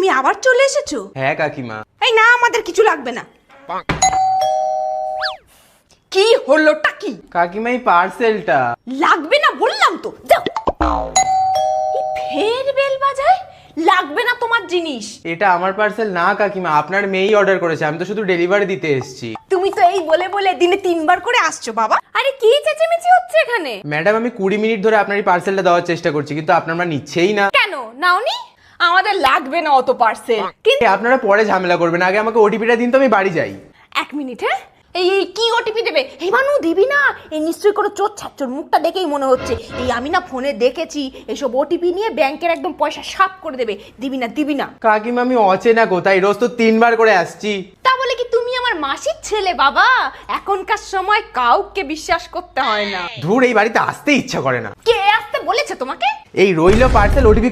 তুমি আবার চলে এসেছো? হ্যাঁ কাকিমা। এই না, আমাদের কিছু লাগবে না। কি হলোটা কি? কাকিমা এই পার্সেলটা লাগবে না বললাম তো, যাও। এই ফের বেল বাজায়, লাগবে না তোমার জিনিস। এটা আমার পার্সেল না কাকিমা, আপনার মেয়েই অর্ডার করেছে, আমি তো শুধু ডেলিভারি দিতে এসেছি। তুমি তো এই বলে বলে দিনে 3 বার করে আসছো বাবা। আরে কি চেঁচেমেচি হচ্ছে এখানে? ম্যাডাম আমি 20 মিনিট ধরে আপনার এই পার্সেলটা দেওয়ার চেষ্টা করছি, কিন্তু আপনার মা নিচ্ছেই না। কেন নাওনি? আমাদের লাগবে না অত পার্সেল। কিন্তু আপনারা পরে ঝামেলা করবেন, আগে আমাকে ওটিপিটা দিন তো আমি বাড়ি যাই। 1 মিনিট। হ্যাঁ, এই এই কি ওটিপি দেবে? এই মানু দিবি না, এই নিশ্চয়ই কোনো চোর ছাচ্চোর, মুখটা দেখেই মনে হচ্ছে। এই আমি না ফোনে দেখেছি, এসব ওটিপি নিয়ে ব্যাংকের একদম পয়সা সাফ করে দেবে। দিবি না, দিবি না। কাকিমা আমি অচেনা কোথায়, রোজ তো 3 বার করে আসছি। তা বলে কি তুমি আমার মাসির ছেলে বাবা? এখনকার সময় কাউকে বিশ্বাস করতে হয় না। ধুর, এই বাড়িতে আসতে ইচ্ছা করে না। কে আসতে বলেছে তোমাকে? এই রইল পার্সেল, ওটিপি